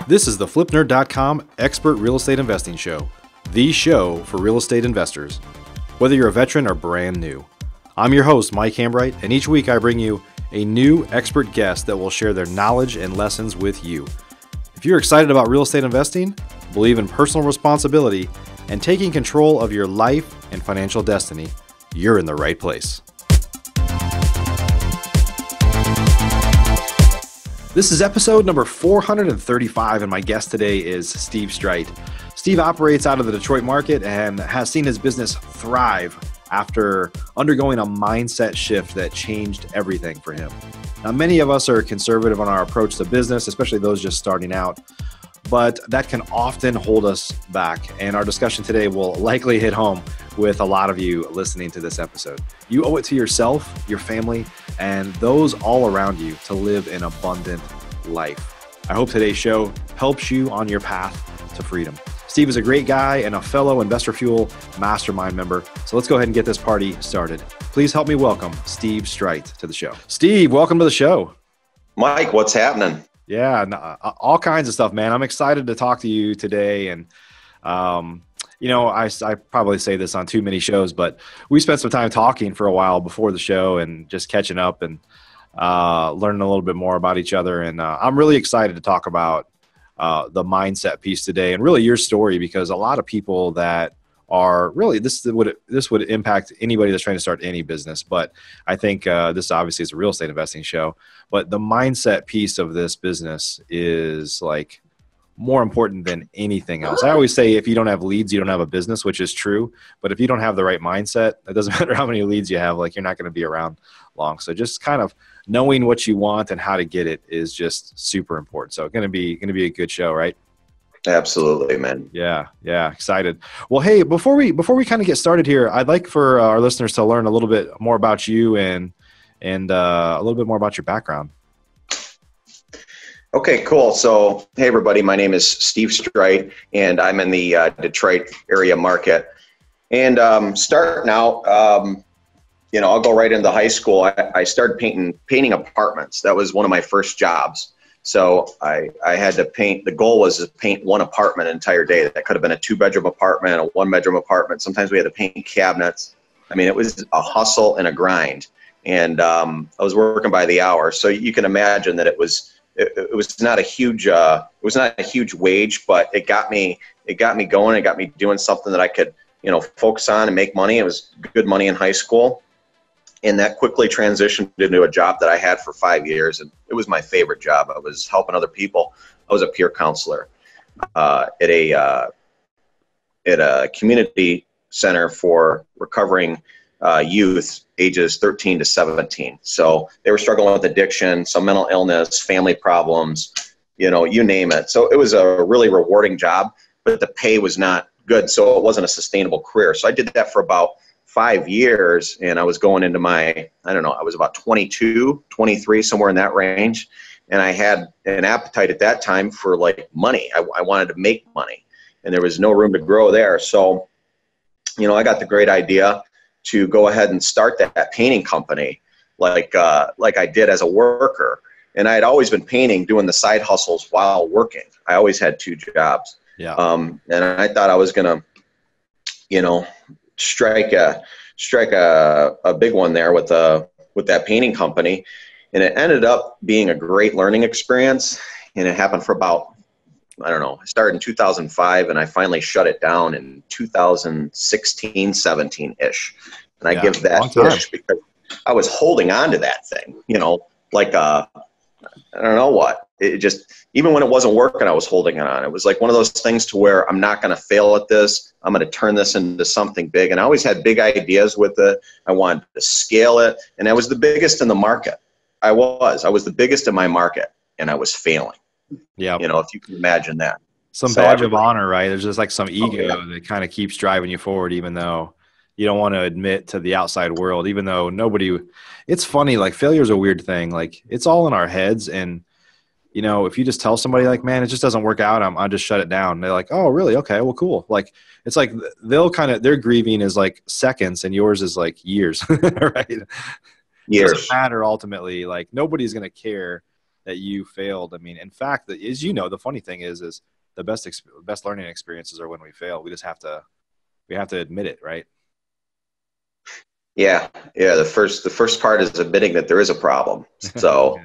This is the FlipNerd.com Expert Real Estate Investing Show, the show for real estate investors, whether you're a veteran or brand new. I'm your host, Mike Hambright, and each week I bring you a new expert guest that will share their knowledge and lessons with you. If you're excited about real estate investing, believe in personal responsibility, and taking control of your life and financial destiny, you're in the right place. This is episode number 435, and my guest today is Steve Streit. Steve operates out of the Detroit market and has seen his business thrive after undergoing a mindset shift that changed everything for him. Now, many of us are conservative on our approach to business, especially those just starting out, but that can often hold us back. And our discussion today will likely hit home with a lot of you listening to this episode. You owe it to yourself, your family, and those all around you to live an abundant life. I hope today's show helps you on your path to freedom. Steve is a great guy and a fellow Investor Fuel Mastermind member. So let's go ahead and get this party started. Please help me welcome Steve Streit to the show. Steve, welcome to the show. Mike, what's happening? Yeah, all kinds of stuff, man. I'm excited to talk to you today. And, I probably say this on too many shows, but we spent some time talking for a while before the show and just catching up and learning a little bit more about each other. And I'm really excited to talk about the mindset piece today and really your story, because a lot of people that are really, this would impact anybody that's trying to start any business. But I think this obviously is a real estate investing show, but the mindset piece of this business is like more important than anything else. I always say if you don't have leads, you don't have a business, which is true. But if you don't have the right mindset, it doesn't matter how many leads you have, like you're not going to be around long. So just kind of knowing what you want and how to get it is just super important. So going to be a good show, right? Absolutely, man. Yeah. Excited. Well, hey, before we kind of get started here, I'd like for our listeners to learn a little bit more about you and a little bit more about your background. Okay, cool. So, hey, everybody, my name is Steve Streit, and I'm in the Detroit area market. And starting out, I'll go right into high school. I started painting apartments. That was one of my first jobs. So I had to paint. The goal was to paint one apartment an entire day. That could have been a 2-bedroom apartment, a 1-bedroom apartment. Sometimes we had to paint cabinets. I mean, it was a hustle and a grind. And I was working by the hour. So you can imagine that it was not a huge wage, but it got me going. It got me doing something that I could, focus on and make money. It was good money in high school. And that quickly transitioned into a job that I had for 5 years. And it was my favorite job. I was helping other people. I was a peer counselor at a community center for recovering youth ages 13 to 17. So they were struggling with addiction, some mental illness, family problems, you name it. So it was a really rewarding job, but the pay was not good. So it wasn't a sustainable career. So I did that for about 5 years, and I was going into I was about 22, 23, somewhere in that range. And I had an appetite at that time for like money. I wanted to make money, and there was no room to grow there. So, I got the great idea to go ahead and start that painting company like I did as a worker. And I had always been painting, doing the side hustles while working. I always had 2 jobs. Yeah. And I thought I was going to, strike a big one there with that painting company. And it ended up being a great learning experience. And it happened for about, I started in 2005, and I finally shut it down in 2016, 17-ish. And I give that ish because I was holding on to that thing, like I don't know what. It just, even when it wasn't working, I was holding on. It was like one of those things to where I'm not going to fail at this. I'm going to turn this into something big. And I always had big ideas with it. I wanted to scale it. And I was the biggest in the market. I was the biggest in my market, and I was failing. Yeah. If you can imagine that. Some badge of honor, right? There's just like some ego that kind of keeps driving you forward, even though you don't want to admit to the outside world, even though it's funny, like failure is a weird thing. Like it's all in our heads. And, if you just tell somebody like, man, it just doesn't work out, I'll just shut it down. They're like, oh, really? Okay, well, cool. Like, it's like their grieving is like seconds and yours is like years, right? Years. It doesn't matter ultimately. Like nobody's going to care that you failed. I mean, in fact, as you know, the funny thing is the best learning experiences are when we fail. We just have to admit it, right? Yeah, yeah. The first part is admitting that there is a problem. So,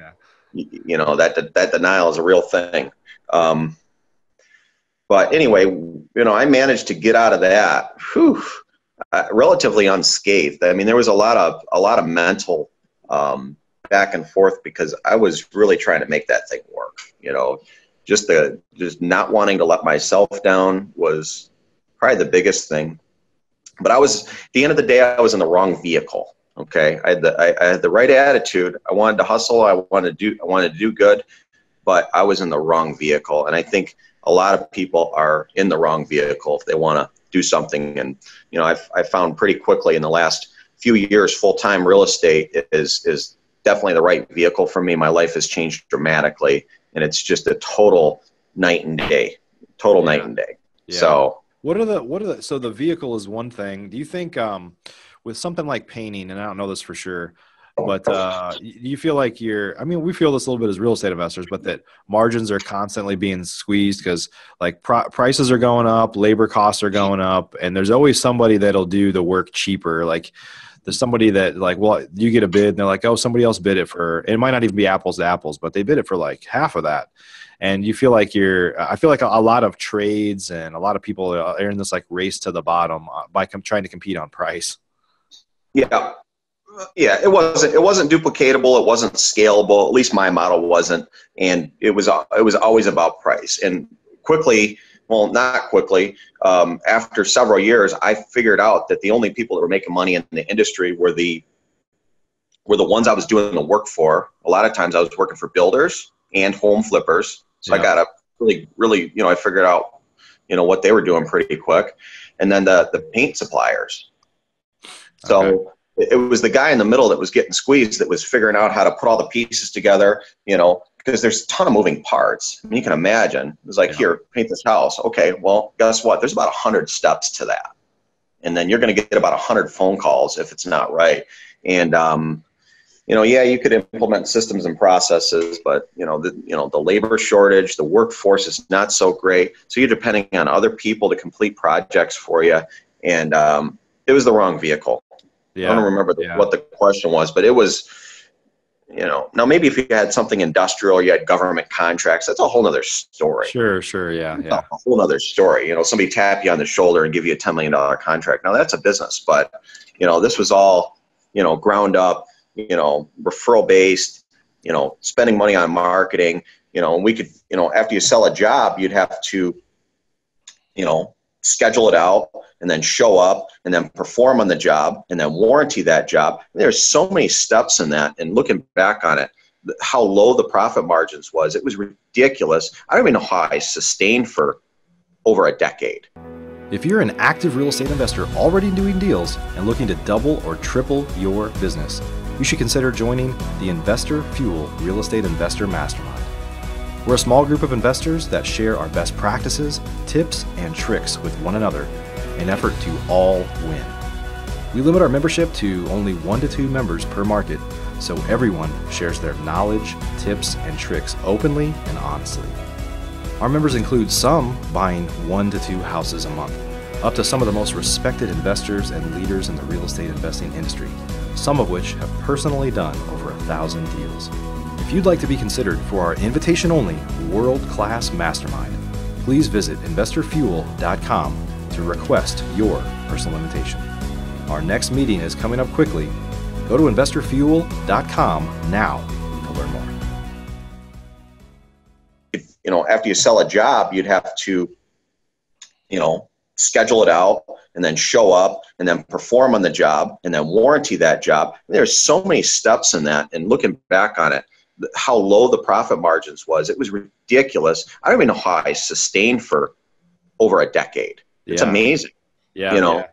Yeah. that denial is a real thing. But anyway, I managed to get out of that, relatively unscathed. I mean, there was a lot of mental back and forth because I was really trying to make that thing work. Just not wanting to let myself down was probably the biggest thing. But at the end of the day, I was in the wrong vehicle. Okay, I had the right attitude. I wanted to hustle. I wanted to do good, but I was in the wrong vehicle. And I think a lot of people are in the wrong vehicle if they want to do something. And I found pretty quickly in the last few years, full-time real estate is definitely the right vehicle for me. My life has changed dramatically, and it's just a total night and day. Total night and day. Yeah. So. So the vehicle is one thing. Do you think with something like painting, and I don't know this for sure, but do you feel like we feel this a little bit as real estate investors, but that margins are constantly being squeezed because like prices are going up, labor costs are going up, and there's always somebody that'll do the work cheaper. Like there's somebody that like, well, you get a bid and they're like, oh, somebody else bid it for, and it might not even be apples to apples, but they bid it for like half of that. And you feel like I feel like a lot of trades and a lot of people are in this like race to the bottom by trying to compete on price. Yeah. Yeah. It wasn't duplicatable. It wasn't scalable. At least my model wasn't. And it was always about price. And not quickly, after several years, I figured out that the only people that were making money in the industry were the ones I was doing the work for. A lot of times I was working for builders and home flippers. So I got up really, I figured out, what they were doing pretty quick. And then the paint suppliers. So it was the guy in the middle that was getting squeezed that was figuring out how to put all the pieces together, because there's a ton of moving parts. I mean, you can imagine. It was like, here, paint this house. Okay, well, guess what? There's about 100 steps to that. And then you're going to get about 100 phone calls if it's not right. And, you could implement systems and processes, but the labor shortage, the workforce is not so great. So you're depending on other people to complete projects for you, and it was the wrong vehicle. Yeah. I don't remember what the question was, but it was, now maybe if you had something industrial, you had government contracts, that's a whole nother story. Sure, yeah. A whole other story. Somebody tap you on the shoulder and give you a $10 million contract. Now that's a business, but this was all ground up. Referral based, spending money on marketing, and we could, after you sell a job, you'd have to, schedule it out and then show up and then perform on the job and then warranty that job. There's so many steps in that. And looking back on it, how low the profit margins was, it was ridiculous. I don't even know how I sustained for over a decade. If you're an active real estate investor already doing deals and looking to double or triple your business, you should consider joining the Investor Fuel Real Estate Investor Mastermind. We're a small group of investors that share our best practices, tips, and tricks with one another in an effort to all win. We limit our membership to only 1 to 2 members per market, so everyone shares their knowledge, tips, and tricks openly and honestly. Our members include some buying 1 to 2 houses a month, up to some of the most respected investors and leaders in the real estate investing industry, some of which have personally done over 1,000 deals. If you'd like to be considered for our invitation-only world-class mastermind, please visit investorfuel.com to request your personal invitation. Our next meeting is coming up quickly. Go to investorfuel.com now to learn more. After you sell a job, you'd have to, schedule it out and then show up and then perform on the job and then warranty that job. There's so many steps in that. And looking back on it, how low the profit margins was, it was ridiculous. I don't even know how I sustained for over a decade. It's amazing. Well,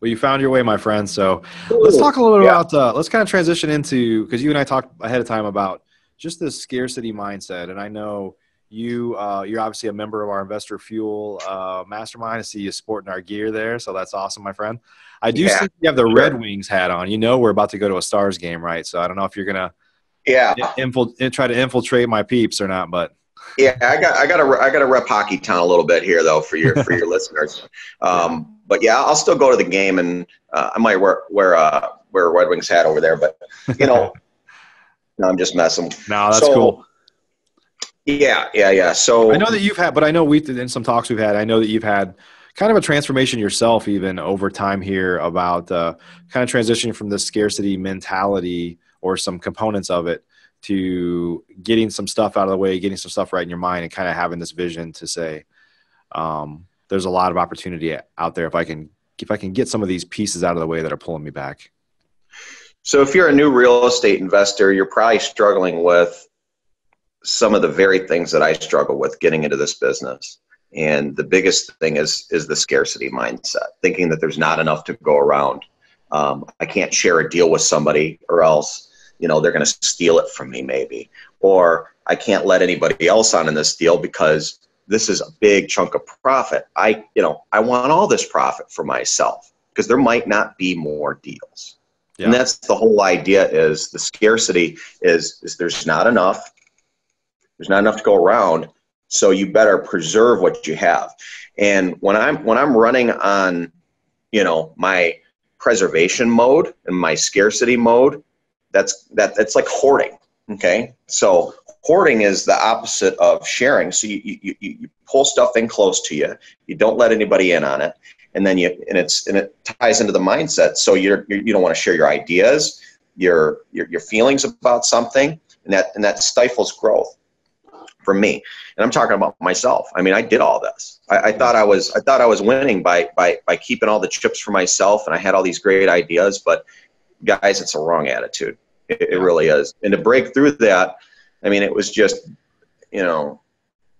you found your way, my friend. So let's talk a little bit about, let's kind of transition into, because you and I talked ahead of time about just this scarcity mindset. And I know you're obviously a member of our Investor Fuel Mastermind. I see you sporting our gear there, so that's awesome, my friend. I do see you have the Red Wings hat on. We're about to go to a Stars game, right? So I don't know if you're gonna Yeah. try to infiltrate my peeps or not, but Yeah, I got to rep Hockey Town a little bit here though for your listeners. But yeah, I'll still go to the game, and I might wear a Red Wings hat over there. But you know, no, I'm just messing. No, that's cool. Yeah. So I know that you've had, but I know in some talks we've had, I know that you've had kind of a transformation yourself, even over time here, about kind of transitioning from the scarcity mentality or some components of it to getting some stuff out of the way, getting some stuff right in your mind, and kind of having this vision to say, there's a lot of opportunity out there if I can get some of these pieces out of the way that are pulling me back. So if you're a new real estate investor, you're probably struggling with some of the very things that I struggle with getting into this business. And the biggest thing is the scarcity mindset, thinking that there's not enough to go around. I can't share a deal with somebody, or else, you know, they're going to steal it from me maybe. Or I can't let anybody else on in this deal because this is a big chunk of profit. I want all this profit for myself, because there might not be more deals. Yeah. And that's the whole idea, is the scarcity is there's not enough. There's not enough to go around, so you better preserve what you have. And when I'm running on, you know, my preservation mode and my scarcity mode, that's like hoarding. Okay, so hoarding is the opposite of sharing. So you pull stuff in close to you. You don't let anybody in on it, and then it ties into the mindset. So you don't want to share your ideas, your feelings about something, and that stifles growth. For me, and I'm talking about myself. I mean, I did all this. I thought I was winning by keeping all the chips for myself, and I had all these great ideas. But guys, it's a wrong attitude. It really is. And to break through that, I mean, it was just, you know,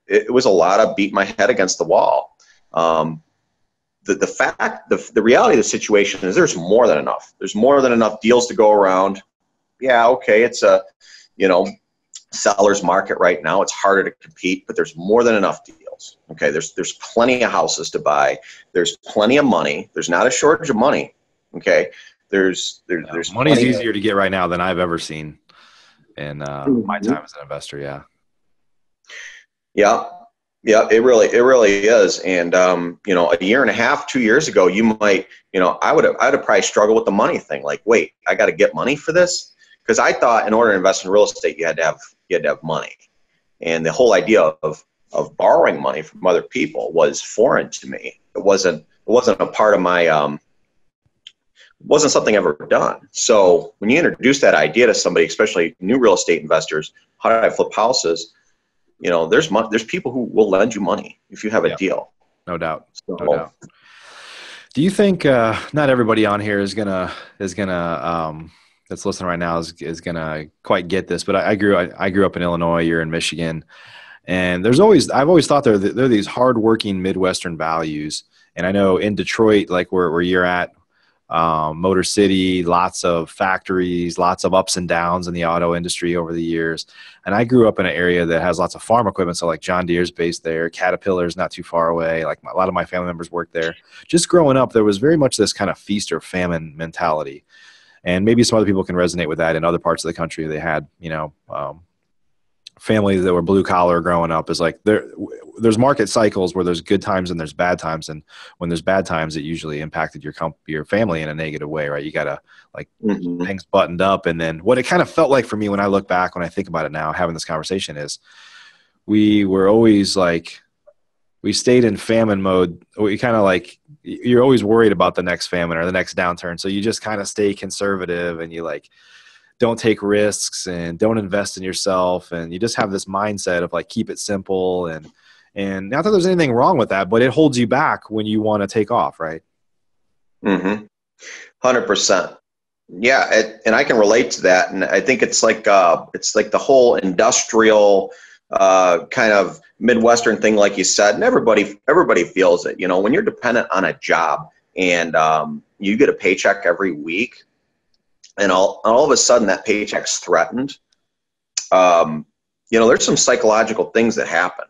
it was a lot of beating my head against the wall. The reality of the situation is there's more than enough. There's more than enough deals to go around. Yeah, okay, it's a, you know, seller's market right now. It's harder to compete, but there's more than enough deals. Okay, there's plenty of houses to buy. There's plenty of money. There's not a shortage of money. Okay, there's money's easier to get right now than I've ever seen in my time as an investor. Yeah, it really is. And you know, a year and a half, 2 years ago, you might, you know, I would have probably struggled with the money thing. Like, wait, I got to get money for this, because I thought in order to invest in real estate, you had to have money. And the whole idea of borrowing money from other people was foreign to me. It wasn't a part of my, wasn't something I've ever done. So when you introduce that idea to somebody, especially new real estate investors, how do I flip houses? You know, there's people who will lend you money if you have a deal. No doubt. No doubt. Do you think not everybody on here is gonna that's listening right now is gonna quite get this, but I grew up in Illinois. You're in Michigan, and I've always thought there are these hardworking Midwestern values. And I know in Detroit, like where you're at, Motor City, lots of factories, lots of ups and downs in the auto industry over the years. And I grew up in an area that has lots of farm equipment, so like John Deere's based there, Caterpillar's not too far away. Like a lot of my family members work there. Just growing up, there was very much this kind of feast or famine mentality. And maybe some other people can resonate with that in other parts of the country. They had, you know, families that were blue collar growing up. Is like there's market cycles where there's good times and there's bad times. And when there's bad times, it usually impacted your family in a negative way, right? You got to like things buttoned up. And then what it kind of felt like for me when I look back, when I think about it now, having this conversation, is we were always like, we stayed in famine mode. We kind of like, you're always worried about the next famine or the next downturn. So you just kind of stay conservative, and you like don't take risks and don't invest in yourself. And you just have this mindset of like, keep it simple. And not that there's anything wrong with that, but it holds you back when you want to take off. Right. 100%. Yeah. And I can relate to that. And I think it's like the whole industrial kind of Midwestern thing, like you said, and everybody feels it. You know, when you're dependent on a job and you get a paycheck every week, and all of a sudden that paycheck's threatened, you know, there's some psychological things that happen,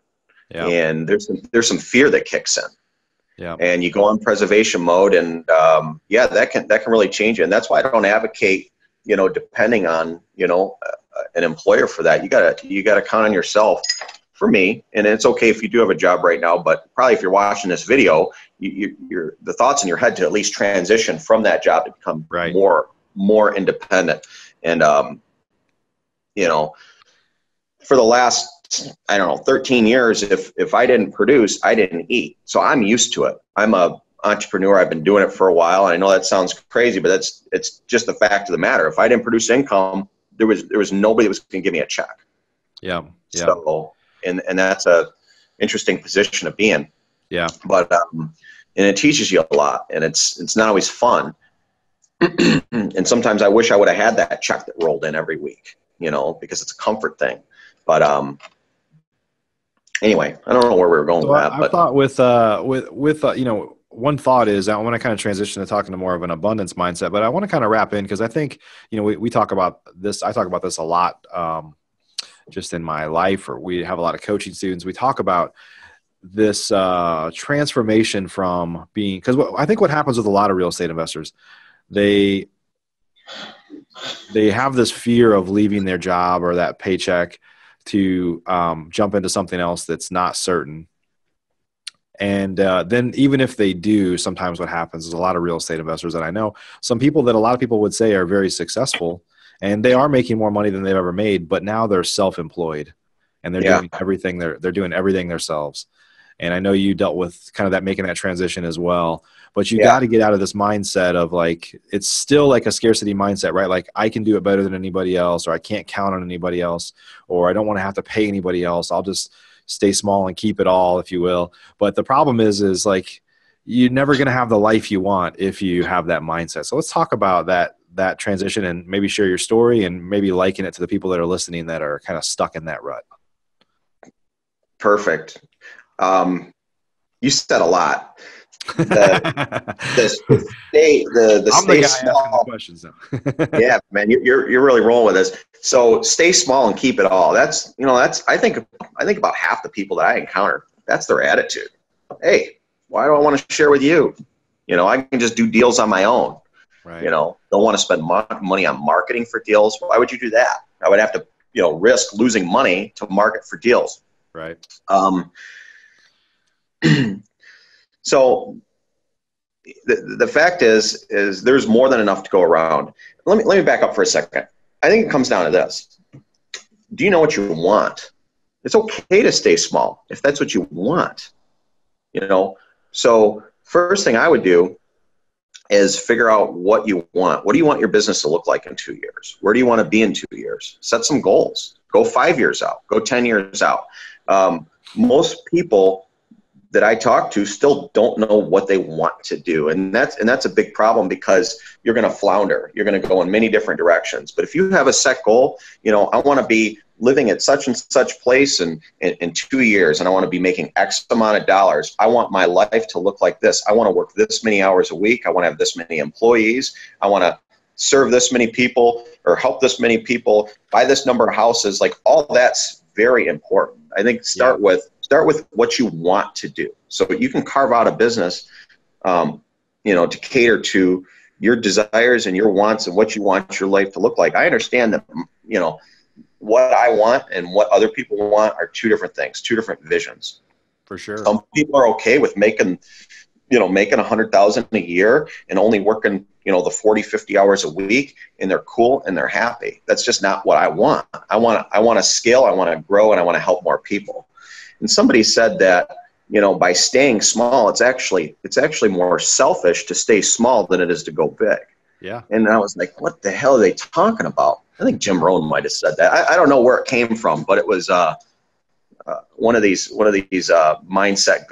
and there's some fear that kicks in, and you go on preservation mode, and that can really change you. And that's why I don't advocate, you know, depending on, you know, an employer for that. You gotta count on yourself. For me, and it's okay if you do have a job right now, but probably if you're watching this video, the thoughts in your head to at least transition from that job to become Right. more independent. And you know, for the last, I don't know, 13 years, if I didn't produce, I didn't eat. So I'm used to it. I'm a entrepreneur. I've been doing it for a while. And I know that sounds crazy, but it's just the fact of the matter. If I didn't produce income, there was nobody that was going to give me a check. Yeah. Yeah. So, and that's a interesting position to be in. Yeah. But and it teaches you a lot, and it's not always fun. And sometimes I wish I would have had that check that rolled in every week, because it's a comfort thing. But anyway, I don't know where we were going with that. I thought with one thought is I want to kind of transition to talking to more of an abundance mindset, but I want to kind of wrap in because I think, we talk about this. I talk about this a lot just in my life, or we have a lot of coaching students. We talk about this transformation from being, because I think what happens with a lot of real estate investors, they have this fear of leaving their job or that paycheck to jump into something else that's not certain. And then even if they do, sometimes what happens is a lot of real estate investors that I know, some people that a lot of people would say are very successful, and they are making more money than they've ever made, but now they're self-employed and they're doing everything. They're doing everything themselves. And I know you dealt with kind of that, making that transition as well, but you got to get out of this mindset of like, it's still like a scarcity mindset, right? Like I can do it better than anybody else, or I can't count on anybody else, or I don't want to have to pay anybody else. I'll just stay small and keep it all, if you will. But the problem is like, you're never going to have the life you want if you have that mindset. So let's talk about that transition and maybe share your story and maybe liken it to the people that are listening that are kind of stuck in that rut. Perfect. You said a lot. The stay small questions though. Yeah, man, you're really rolling with this. So stay small and keep it all. That's I think about half the people that I encounter, that's their attitude. Hey, why do I want to share with you? I can just do deals on my own. Right. Don't want to spend money on marketing for deals. Why would you do that? I would have to, risk losing money to market for deals. Right. So the fact is there's more than enough to go around. Let me back up for a second. I think it comes down to this. Do you know what you want? It's okay to stay small if that's what you want. So first thing I would do is figure out what you want. What do you want your business to look like in 2 years? Where do you want to be in 2 years? Set some goals. Go 5 years out. Go 10 years out. Most people that I talk to still don't know what they want to do. And that's a big problem, because you're going to flounder. You're going to go in many different directions. But if you have a set goal, I want to be living at such and such place in 2 years, and I want to be making X amount of dollars. I want my life to look like this. I want to work this many hours a week. I want to have this many employees. I want to serve this many people or help this many people, buy this number of houses. Like, all that's very important. I think start with what you want to do, so you can carve out a business, to cater to your desires and your wants and what you want your life to look like. I understand that, what I want and what other people want are two different things, two different visions. For sure. Some people are okay with making $100,000 a year and only working, the 40, 50 hours a week, and they're cool and they're happy. That's just not what I want. I want to scale, I want to grow, and I want to help more people. And somebody said that, by staying small, it's actually more selfish to stay small than it is to go big. Yeah. And I was like, what the hell are they talking about? I think Jim Rohn might have said that. I don't know where it came from, but it was one of these mindset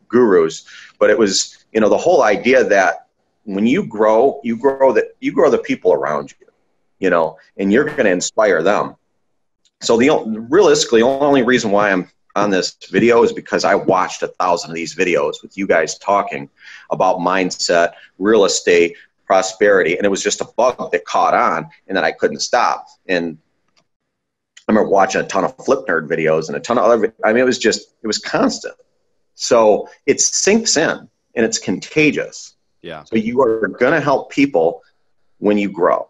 gurus. But it was, the whole idea that when you grow the people around you, and you're going to inspire them. So realistically, the only reason why I'm on this video is because I watched 1,000 of these videos with you guys talking about mindset, real estate, prosperity, and it was just a bug that caught on, and then I couldn't stop. And I remember watching a ton of Flip Nerd videos and a ton of other. It was constant. So it sinks in and it's contagious. Yeah. So you are going to help people when you grow.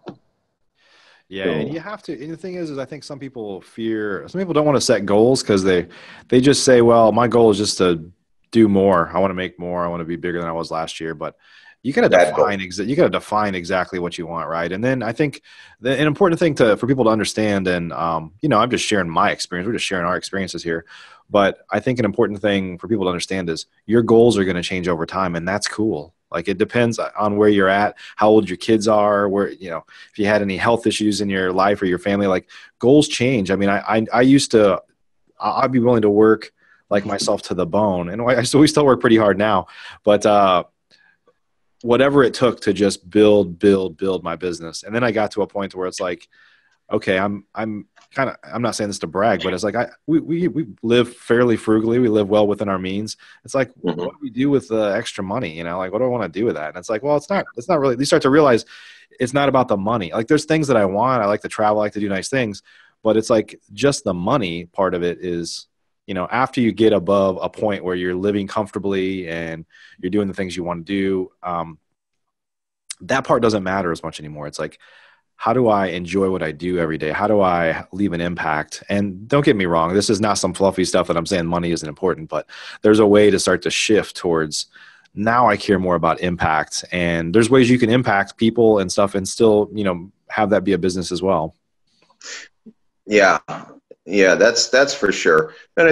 Yeah, and So you have to. And the thing is I think some people don't want to set goals because they just say, well, my goal is just to do more. I want to make more. I want to be bigger than I was last year. But bad goal. you got to define exactly what you want, right? And then I think an important thing for people to understand, and I'm just sharing my experience. We're just sharing our experiences here. But I think an important thing for people to understand is your goals are going to change over time, and that's cool. Like it depends on where you're at, how old your kids are, where if you had any health issues in your life or your family. Like goals change. I mean, I used to, I'd be willing to work like myself to the bone, and we still work pretty hard now, but whatever it took to just build my business. And then I got to a point where it's like, okay, I'm not saying this to brag, but it's like we live fairly frugally. We live well within our means. It's like, what Mhm. do we do with the extra money? Like, what do I want to do with that? And it's like, well, it's not really, you start to realize it's not about the money. Like there's things that I want. I like to travel, I like to do nice things, but it's like just the money part of it is, after you get above a point where you're living comfortably and you're doing the things you want to do, that part doesn't matter as much anymore. It's like, how do I enjoy what I do every day? How do I leave an impact? And don't get me wrong, this is not some fluffy stuff that I'm saying money isn't important, but there's a way to start to shift towards, now I care more about impact. And there's ways you can impact people and stuff and still, have that be a business as well. Yeah, yeah, that's for sure. And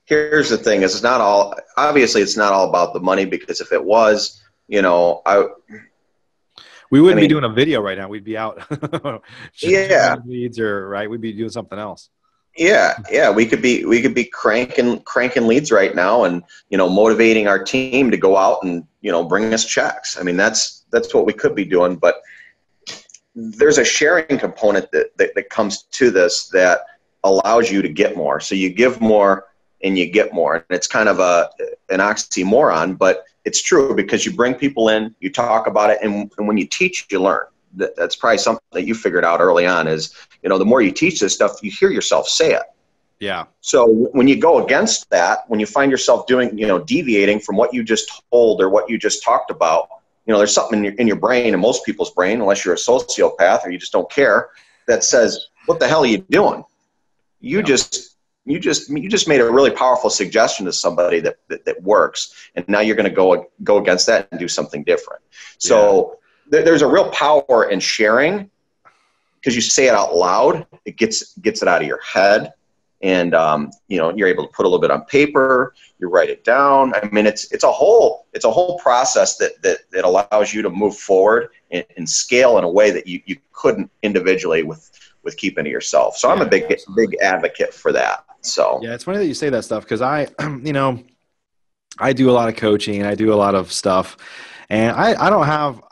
here's the thing: is it's not all, obviously it's not all about the money, because if it was, We I wouldn't be mean, doing a video right now. We'd be out yeah, generating leads, or right. We'd be doing something else. yeah, we could be cranking leads right now, and motivating our team to go out and bring us checks. I mean, that's what we could be doing, but there's a sharing component that comes to this that allows you to get more. So you give more and you get more. And it's kind of an oxymoron, but it's true, because you bring people in, you talk about it, and when you teach, you learn. That's probably something that you figured out early on is, the more you teach this stuff, you hear yourself say it. Yeah. So when you go against that, when you find yourself doing, deviating from what you just told or what you just talked about, there's something in your brain, in most people's brain, unless you're a sociopath or you just don't care, that says, what the hell are you doing? You just made a really powerful suggestion to somebody that works, and now you're going to go against that and do something different. So there's a real power in sharing, because you say it out loud, it gets it out of your head, and you're able to put a little bit on paper, you write it down. I mean, it's a whole process that allows you to move forward and scale in a way that you couldn't individually with keeping to yourself. So I'm a big advocate for that. So yeah, it's funny that you say that stuff, because I I do a lot of coaching and I do a lot of stuff, and I don't have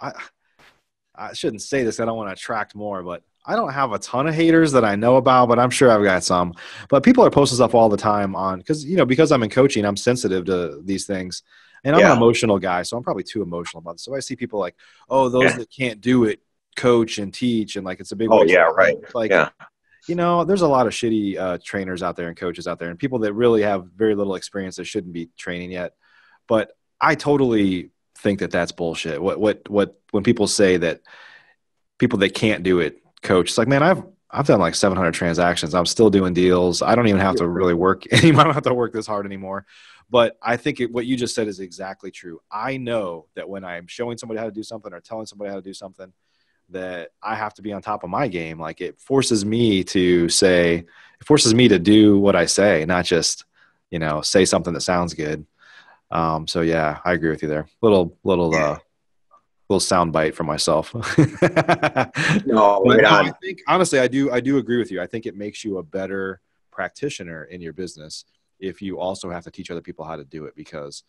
I shouldn't say this, I don't want to attract more, but I don't have a ton of haters that I know about, but I'm sure I've got some. But people are posting stuff all the time because I'm in coaching, I'm sensitive to these things. And I'm an emotional guy, so I'm probably too emotional about it. So I see people like, oh, those that can't do it coach and teach, and like it's a big waste of time. Like, there's a lot of shitty trainers out there and coaches out there, and people that really have very little experience that shouldn't be training yet. But I totally think that that's bullshit. When people say that people that can't do it coach, it's like, man, I've done like 700 transactions. I'm still doing deals. I don't even have to really work anymore. I don't have to work this hard anymore. But I think what you just said is exactly true. I know that when I'm showing somebody how to do something or telling somebody how to do something, that I have to be on top of my game. Like it forces me to do what I say, not just, say something that sounds good. So yeah, I agree with you there. Little sound bite from myself. no, But right no, on. I think honestly, I do agree with you. I think it makes you a better practitioner in your business if you also have to teach other people how to do it, because,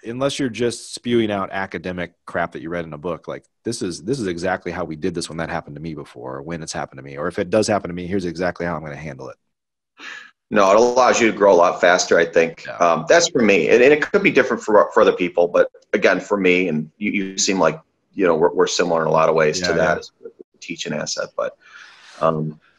unless you're just spewing out academic crap that you read in a book, like this is exactly how we did this when that happened to me before, or when it's happened to me, or if it does happen to me, here's exactly how I'm going to handle it. No, it allows you to grow a lot faster, I think. Yeah. That's for me. And it could be different for other people, but again, for me, and you seem like, we're similar in a lot of ways to that as a teaching asset. But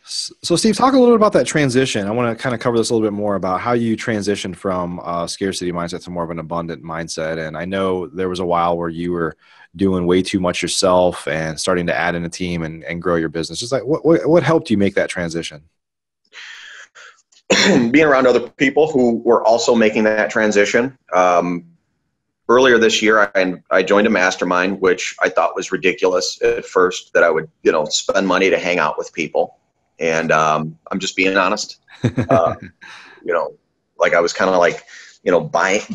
So Steve, talk a little bit about that transition. I want to kind of cover this a little bit more about how you transitioned from a scarcity mindset to more of an abundant mindset. And I know there was a while where you were doing way too much yourself and starting to add in a team and grow your business. Just like what helped you make that transition? Being around other people who were also making that transition. Earlier this year, I joined a mastermind, which I thought was ridiculous at first, that I would, spend money to hang out with people. And I'm just being honest. Like I was kind of like,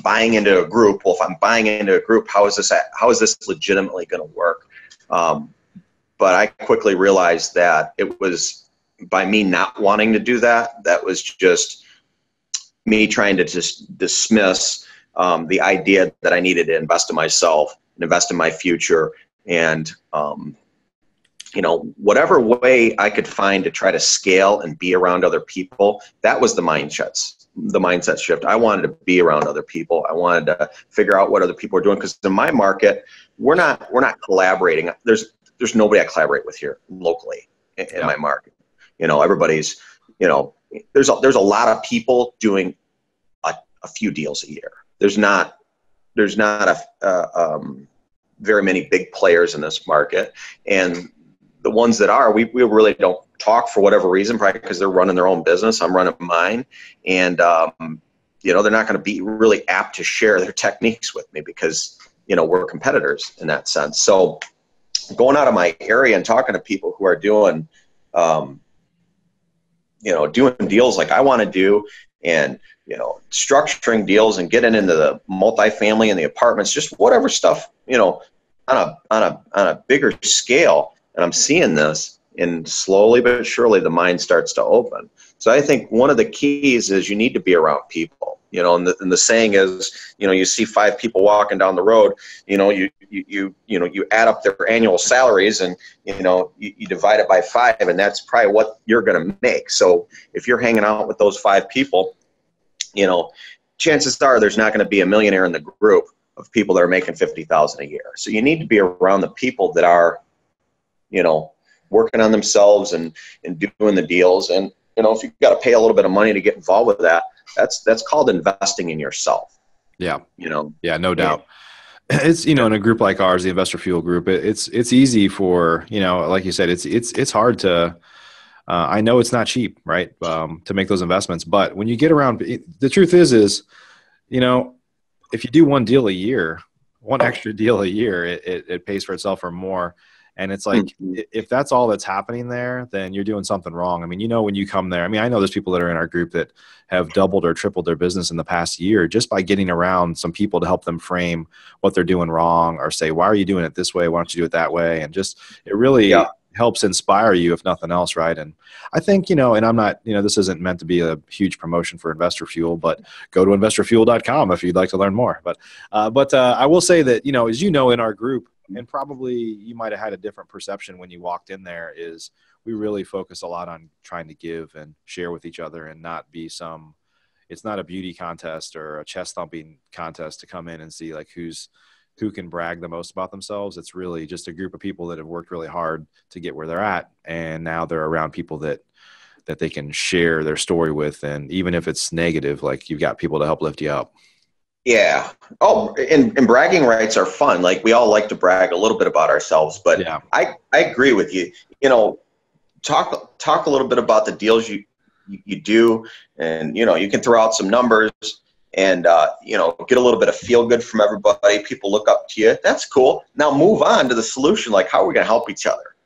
buying into a group. Well, if I'm buying into a group, how is this legitimately going to work? But I quickly realized that it was by me not wanting to do that. That was just me trying to just dismiss the idea that I needed to invest in myself and invest in my future. And, whatever way I could find to try to scale and be around other people, that was the mindset shift. I wanted to be around other people. I wanted to figure out what other people are doing. Because in my market, we're not collaborating. There's nobody I collaborate with here locally in my market. Everybody's, there's a lot of people doing a few deals a year. There's not very many big players in this market, and the ones that are, we really don't talk for whatever reason, probably because they're running their own business. I'm running mine, and they're not going to be really apt to share their techniques with me because we're competitors in that sense. So going out of my area and talking to people who are doing doing deals like I want to do, and structuring deals and getting into the multifamily and the apartments, just whatever stuff, on a bigger scale. And I'm seeing this, and slowly but surely the mind starts to open. So I think one of the keys is you need to be around people, and the saying is, you see 5 people walking down the road, you add up their annual salaries, and you divide it by 5, and that's probably what you're going to make. So if you're hanging out with those 5 people, chances are there's not going to be a millionaire in the group of people that are making $50,000 a year. So you need to be around the people that are, working on themselves and doing the deals. And, if you've got to pay a little bit of money to get involved with that, that's called investing in yourself. Yeah. Yeah, no doubt. It's, in a group like ours, the Investor Fuel Group, it's easy for, like you said, it's hard to, I know it's not cheap, right? To make those investments, but when you get around, the truth is, if you do one extra deal a year, it pays for itself or more. And it's like, if that's all that's happening there, then you're doing something wrong. I mean, when you come there, I know there's people that are in our group that have doubled or tripled their business in the past year just by getting around some people to help them frame what they're doing wrong, or say, why are you doing it this way? Why don't you do it that way? And just, it really helps inspire you, if nothing else. Right. And I think, and I'm not, this isn't meant to be a huge promotion for Investor Fuel, but go to investorfuel.com if you'd like to learn more. But I will say that, as in our group, and probably you might have had a different perception when you walked in there, is we really focus a lot on trying to give and share with each other, and not be it's not a beauty contest or a chest thumping contest to come in and see like who can brag the most about themselves. It's really just a group of people that have worked really hard to get where they're at. And now they're around people that they can share their story with. And even if it's negative, like, you've got people to help lift you up. Yeah. Oh, and bragging rights are fun. Like, we all like to brag a little bit about ourselves, but yeah. I agree with you. Talk a little bit about the deals you do, and you can throw out some numbers, and get a little bit of feel good from everybody. People look up to you. That's cool. Now move on to the solution. Like, how are we going to help each other?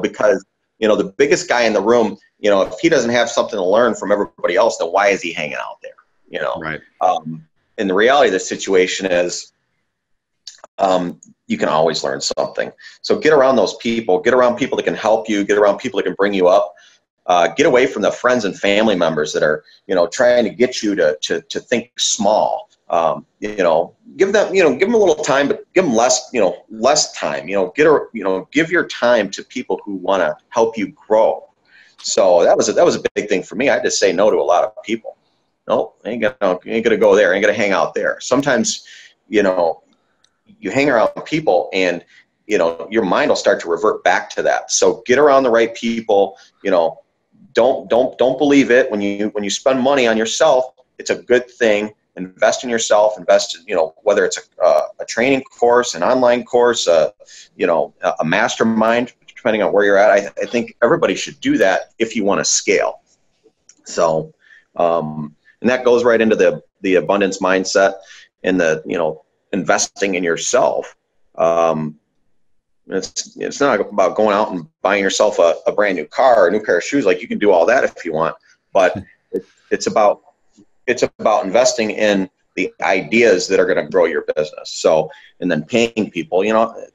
Because the biggest guy in the room, if he doesn't have something to learn from everybody else, then why is he hanging out there? Right. And the reality of the situation is, you can always learn something. So get around those people. Get around people that can help you. Get around people that can bring you up. Get away from the friends and family members that are, trying to get you to think small. Give them a little time, but give them less time. Give your time to people who want to help you grow. So that was a big thing for me. I had to say no to a lot of people. No, ain't gonna go there. Ain't gonna hang out there. Sometimes, you hang around people, and your mind will start to revert back to that. So get around the right people. don't believe it. When you spend money on yourself, it's a good thing. Invest in yourself. Invest in, whether it's a training course, an online course, a mastermind, depending on where you're at. I think everybody should do that if you want to scale. So, and that goes right into the abundance mindset and the, investing in yourself. It's not about going out and buying yourself a brand new car or a new pair of shoes. Like, you can do all that if you want, but it's about investing in the ideas that are going to grow your business. So, and then paying people,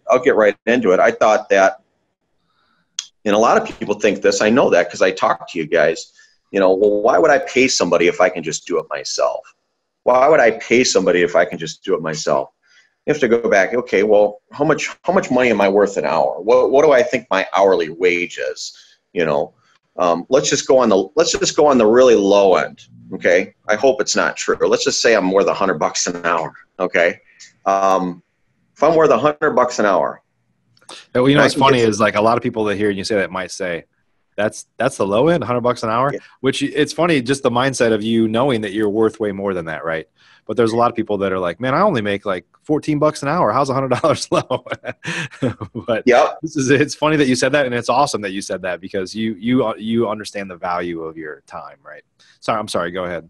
I'll get right into it. I thought that, and a lot of people think this, I know that because I talk to you guys, well, why would I pay somebody if I can just do it myself? Why would I pay somebody if I can just do it myself? You have to go back. Okay, well, how much money am I worth an hour? What do I think my hourly wage is? Let's just go on the really low end. Okay, I hope it's not true. Let's just say I'm worth $100 an hour. Okay, if I'm worth $100 an hour. Well, what's funny is, like, a lot of people that hear you say that might say, that's the low end, $100 an hour. Yeah. Which, it's funny, just the mindset of you knowing that you're worth way more than that, right? But there's a lot of people that are like, man, I only make like $14 an hour. How's $100 low? But yeah, it's funny that you said that, and it's awesome that you said that, because you understand the value of your time, right? I'm sorry. Go ahead.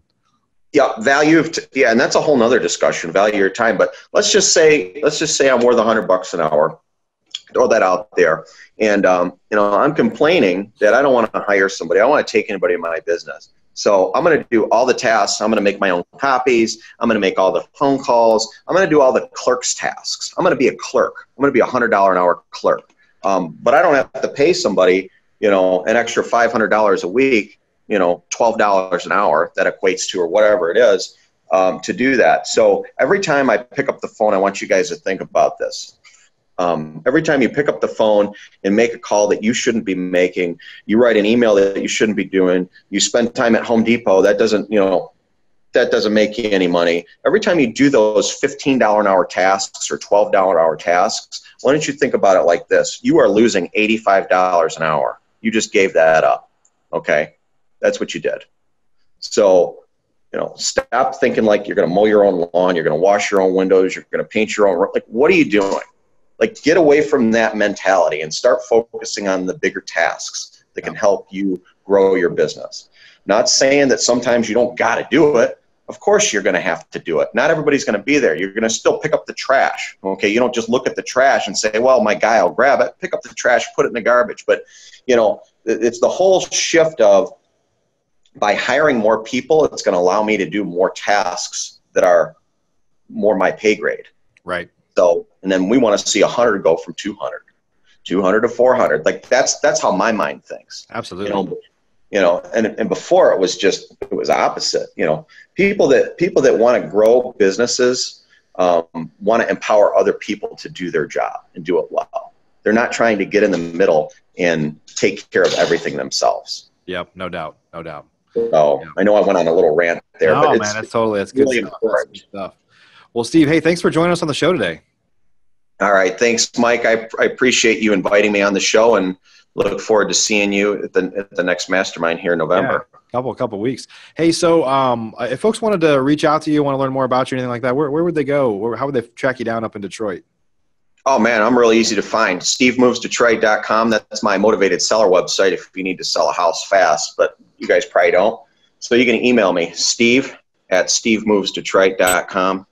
Yeah, and that's a whole nother discussion, value of your time. But let's just say I'm worth $100 an hour. Throw that out there, and I'm complaining that I don't want to hire somebody. I don't want to take anybody in my business. So I'm going to do all the tasks. I'm going to make my own copies. I'm going to make all the phone calls. I'm going to do all the clerk's tasks. I'm going to be a clerk. I'm going to be $100 an hour clerk. But I don't have to pay somebody, an extra $500 a week, $12 an hour that equates to, or whatever it is, to do that. So every time I pick up the phone, I want you guys to think about this. Every time you pick up the phone and make a call that you shouldn't be making, you write an email that you shouldn't be doing, you spend time at Home Depot, that doesn't make you any money. Every time you do those $15 an hour tasks or $12 an hour tasks, why don't you think about it like this? You are losing $85 an hour. You just gave that up. Okay? That's what you did. So, stop thinking like you're going to mow your own lawn, you're going to wash your own windows, you're going to paint your own, like, what are you doing? Like, get away from that mentality and start focusing on the bigger tasks that can help you grow your business. Not saying that sometimes you don't got to do it. Of course you're going to have to do it. Not everybody's going to be there. You're going to still pick up the trash. Okay, you don't just look at the trash and say, well, my guy will grab it. Pick up the trash, put it in the garbage. But, it's the whole shift of, by hiring more people, it's going to allow me to do more tasks that are more my pay grade. Right. So, and then we want to see 100 go from 200 to 400. Like, that's how my mind thinks. Absolutely. And before it was opposite. People that want to grow businesses want to empower other people to do their job and do it well. They're not trying to get in the middle and take care of everything themselves. Yep, no doubt. So, I know I went on a little rant there, but that's good really stuff. Well, Steve, hey, thanks for joining us on the show today. All right. Thanks, Mike. I appreciate you inviting me on the show, and look forward to seeing you at the next Mastermind here in November. Yeah, couple weeks. Hey, so if folks wanted to reach out to you, want to learn more about you, anything like that, where would they go? How would they track you down up in Detroit? Oh, man, I'm really easy to find. SteveMovesDetroit.com. That's my motivated seller website if you need to sell a house fast, but you guys probably don't. So you can email me, steve@SteveMovesDetroit.com.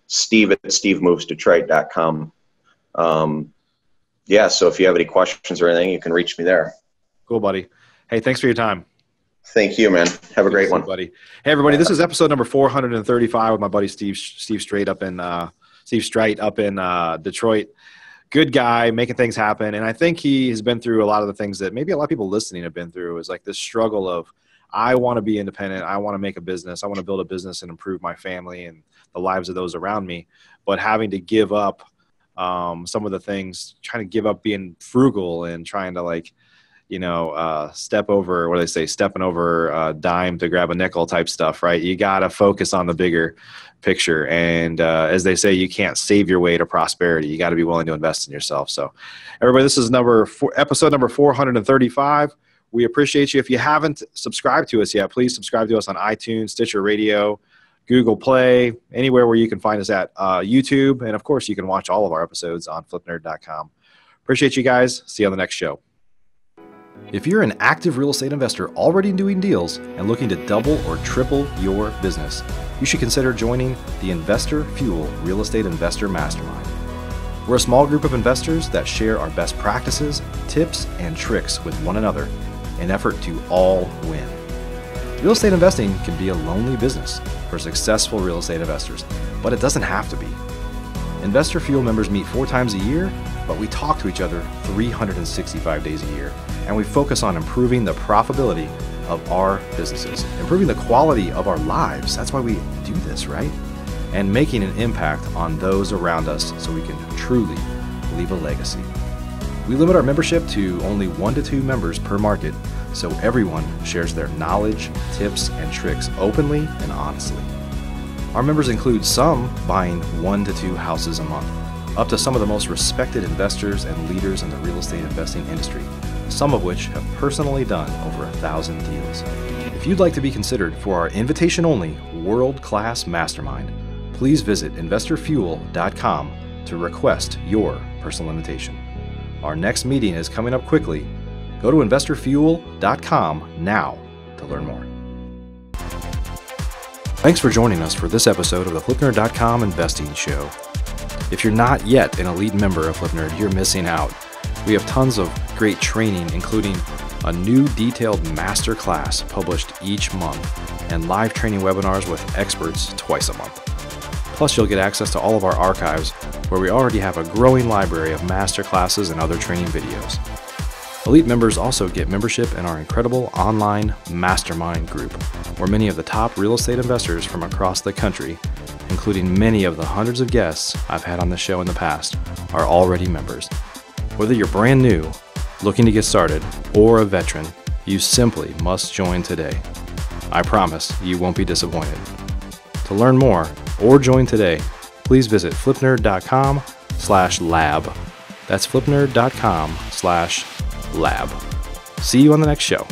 steve@SteveMovesDetroit.com. So if you have any questions or anything, you can reach me there. Cool, buddy. Hey, thanks for your time. Thank you, man. Have a great one. Buddy. Hey, everybody, this is episode number 435 with my buddy Steve Streit up in Detroit. Good guy, making things happen. And I think he has been through a lot of the things that maybe a lot of people listening have been through, is like this struggle of, I want to be independent. I want to make a business. I want to build a business and improve my family and the lives of those around me. But having to give up some of the things, trying to give up being frugal and trying to stepping over a dime to grab a nickel type stuff, right? You got to focus on the bigger picture. And as they say, you can't save your way to prosperity. You got to be willing to invest in yourself. So everybody, this is episode number 435. We appreciate you. If you haven't subscribed to us yet, please subscribe to us on iTunes, Stitcher Radio, Google Play, anywhere where you can find us at, YouTube. And of course, you can watch all of our episodes on flipnerd.com. Appreciate you guys. See you on the next show. If you're an active real estate investor already doing deals and looking to double or triple your business, you should consider joining the Investor Fuel Real Estate Investor Mastermind. We're a small group of investors that share our best practices, tips, and tricks with one another in an effort to all win. Real estate investing can be a lonely business for successful real estate investors, but it doesn't have to be. Investor Fuel members meet 4 times a year, but we talk to each other 365 days a year, and we focus on improving the profitability of our businesses, improving the quality of our lives. That's why we do this, right? And making an impact on those around us so we can truly leave a legacy. We limit our membership to only 1 to 2 members per market, so everyone shares their knowledge, tips, and tricks openly and honestly. Our members include some buying 1 to 2 houses a month, up to some of the most respected investors and leaders in the real estate investing industry, some of which have personally done over 1,000 deals. If you'd like to be considered for our invitation-only world-class mastermind, please visit investorfuel.com to request your personal invitation. Our next meeting is coming up quickly. Go to investorfuel.com now to learn more. Thanks for joining us for this episode of the flipnerd.com Investing Show. If you're not yet an elite member of FlipNerd, you're missing out. We have tons of great training, including a new detailed masterclass published each month and live training webinars with experts twice a month. Plus, you'll get access to all of our archives, where we already have a growing library of masterclasses and other training videos. Elite members also get membership in our incredible online mastermind group, where many of the top real estate investors from across the country, including many of the hundreds of guests I've had on the show in the past, are already members. Whether you're brand new, looking to get started, or a veteran, you simply must join today. I promise you won't be disappointed. To learn more or join today, please visit flipnerd.com/lab. That's flipnerd.com/lab. See you on the next show.